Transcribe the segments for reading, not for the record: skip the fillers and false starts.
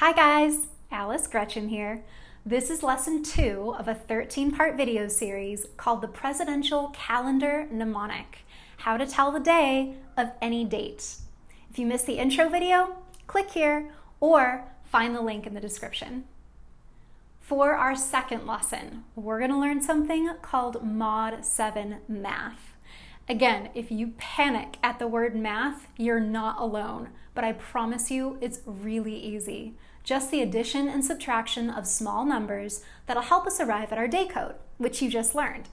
Hi guys, Alice Greczyn here. This is lesson 2 of a 13-part video series called the Presidential Calendar Mnemonic, how to tell the day of any date. If you missed the intro video, click here or find the link in the description. For our second lesson, we're going to learn something called Mod 7 math. Again, if you panic at the word math, you're not alone, but I promise you it's really easy. Just the addition and subtraction of small numbers that'll help us arrive at our day code, which you just learned.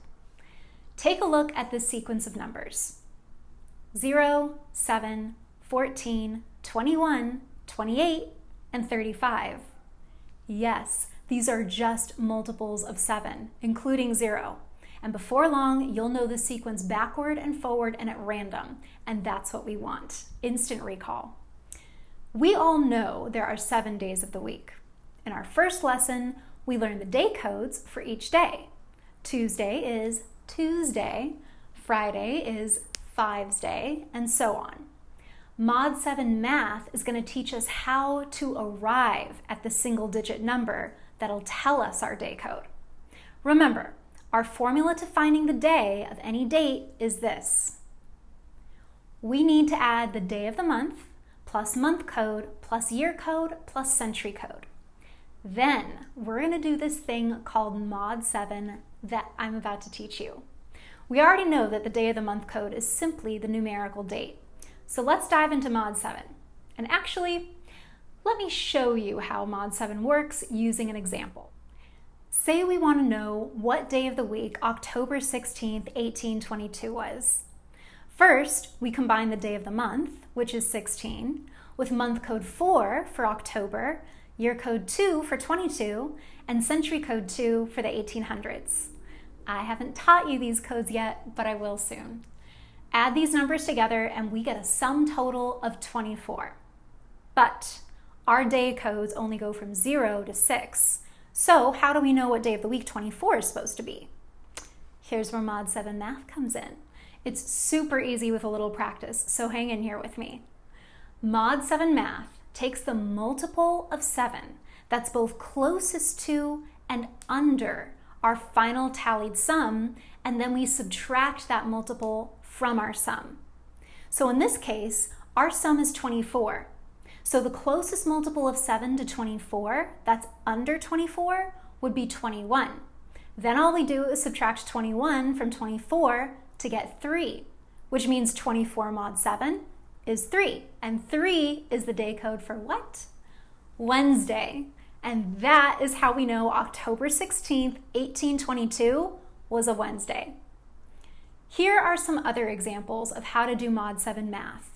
Take a look at this sequence of numbers. 0, 7, 14, 21, 28, and 35. Yes, these are just multiples of 7, including 0. And before long, you'll know the sequence backward and forward and at random, and that's what we want, instant recall. We all know there are 7 days of the week. In our first lesson, we learned the day codes for each day. Tuesday is Tuesday, Friday is Fives Day, and so on. Mod 7 math is going to teach us how to arrive at the single-digit number that'll tell us our day code. Remember, our formula to finding the day of any date is this. We need to add the day of the month, plus month code, plus year code, plus century code. Then we're going to do this thing called Mod 7 that I'm about to teach you. We already know that the day of the month code is simply the numerical date. So let's dive into Mod 7. And actually, let me show you how Mod 7 works using an example. Say we want to know what day of the week October 16th, 1822 was. First, we combine the day of the month, which is 16, with month code 4 for October, year code 2 for 22, and century code 2 for the 1800s. I haven't taught you these codes yet, but I will soon. Add these numbers together and we get a sum total of 24. But our day codes only go from 0 to 6. So how do we know what day of the week 24 is supposed to be? Here's where Mod 7 math comes in. It's super easy with a little practice, so hang in here with me. Mod 7 math takes the multiple of 7 that's both closest to and under our final tallied sum, and then we subtract that multiple from our sum. So in this case, our sum is 24. So the closest multiple of 7 to 24, that's under 24, would be 21. Then all we do is subtract 21 from 24 to get 3, which means 24 mod 7 is 3. And 3 is the day code for what? Wednesday. And that is how we know October 16th, 1822 was a Wednesday. Here are some other examples of how to do Mod 7 math.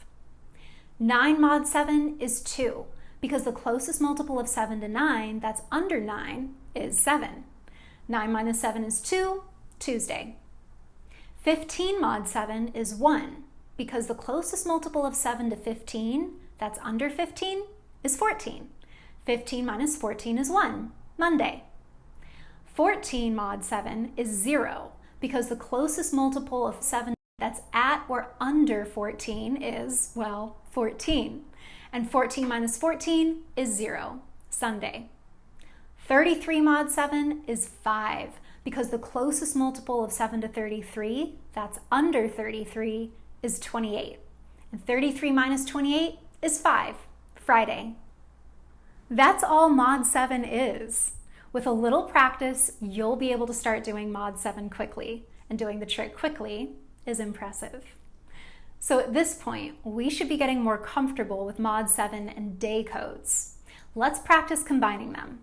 9 mod 7 is 2, because the closest multiple of 7 to 9, that's under 9, is 7. 9 minus 7 is 2, Tuesday. 15 mod 7 is 1, because the closest multiple of 7 to 15, that's under 15, is 14. 15 minus 14 is 1, Monday. 14 mod 7 is 0, because the closest multiple of 7 that's at or under 14 is, well, 14. And 14 minus 14 is 0, Sunday. 33 mod 7 is 5, because the closest multiple of 7 to 33, that's under 33, is 28. And 33 minus 28 is 5, Friday. That's all Mod 7 is. With a little practice, you'll be able to start doing Mod 7 quickly, and doing the trick quickly is impressive. So at this point, we should be getting more comfortable with Mod 7 and day codes. Let's practice combining them.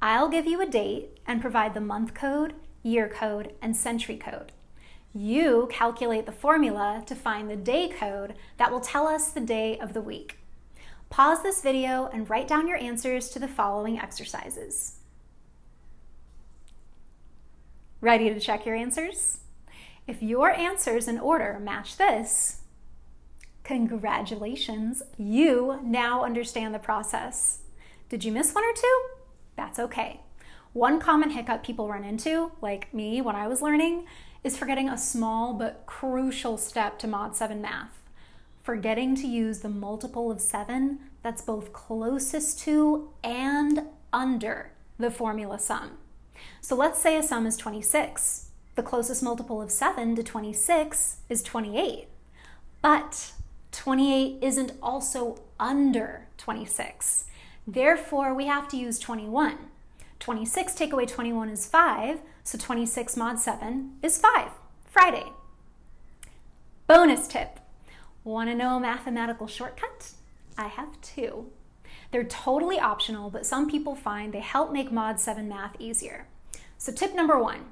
I'll give you a date and provide the month code, year code, and century code. You calculate the formula to find the day code that will tell us the day of the week. Pause this video and write down your answers to the following exercises. Ready to check your answers? If your answers in order match this, congratulations, you now understand the process. Did you miss one or two? That's okay. One common hiccup people run into, like me when I was learning, is forgetting a small but crucial step to Mod 7 math. Forgetting to use the multiple of 7 that's both closest to and under the formula sum. So let's say a sum is 26. The closest multiple of 7 to 26 is 28. But 28 isn't also under 26. Therefore, we have to use 21. 26 take away 21 is 5, so 26 mod 7 is 5, Friday. Bonus tip. Want to know a mathematical shortcut? I have two. They're totally optional, but some people find they help make mod 7 math easier. So tip number 1.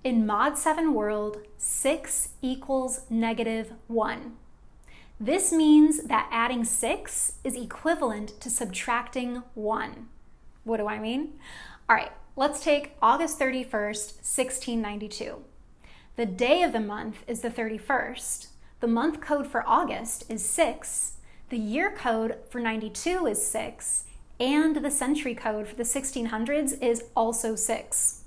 In mod 7 world, 6 equals -1. This means that adding 6 is equivalent to subtracting 1. What do I mean? All right, let's take August 31st, 1692. The day of the month is the 31st. The month code for August is 6. The year code for 92 is 6. And the century code for the 1600s is also 6.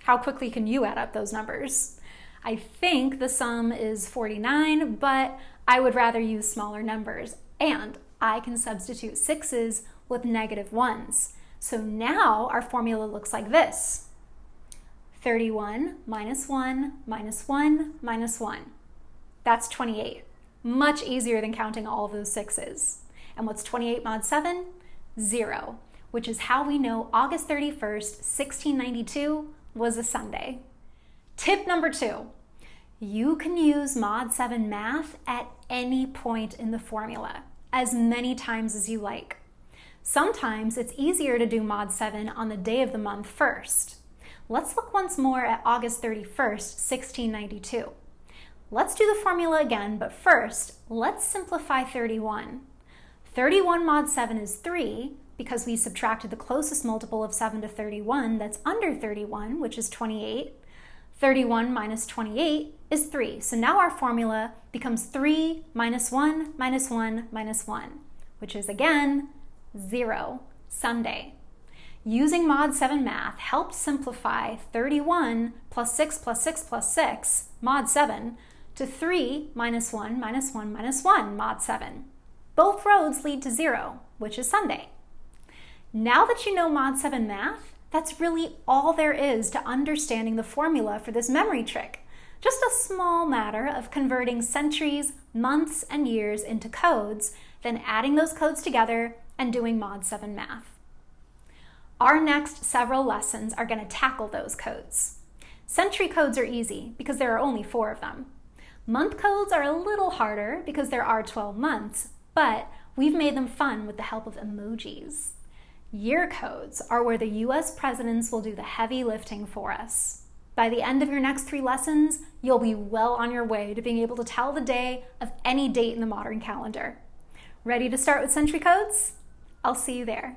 How quickly can you add up those numbers? I think the sum is 49, but I would rather use smaller numbers. And I can substitute 6s with -1s. So now our formula looks like this. 31 minus 1 minus 1 minus 1. That's 28. Much easier than counting all of those 6s. And what's 28 mod 7? 0, which is how we know August 31st, 1692 was a Sunday. Tip number 2. You can use mod 7 math at any point in the formula, as many times as you like. Sometimes it's easier to do mod 7 on the day of the month first. Let's look once more at August 31st, 1692. Let's do the formula again, but first, let's simplify 31. 31 mod 7 is 3 because we subtracted the closest multiple of 7 to 31 that's under 31, which is 28. 31 minus 28 is 3. So now our formula becomes 3 minus 1 minus 1 minus 1, which is again 0, Sunday. Using mod 7 math helped simplify 31 plus 6 plus 6 plus 6, mod 7, to 3 minus 1 minus 1 minus 1, mod 7. Both roads lead to 0, which is Sunday. Now that you know mod 7 math, that's really all there is to understanding the formula for this memory trick. Just a small matter of converting centuries, months, and years into codes, then adding those codes together and doing mod 7 math. Our next several lessons are going to tackle those codes. Century codes are easy because there are only 4 of them. Month codes are a little harder because there are 12 months, but we've made them fun with the help of emojis. Year codes are where the US presidents will do the heavy lifting for us. By the end of your next 3 lessons, you'll be well on your way to being able to tell the day of any date in the modern calendar. Ready to start with century codes? I'll see you there.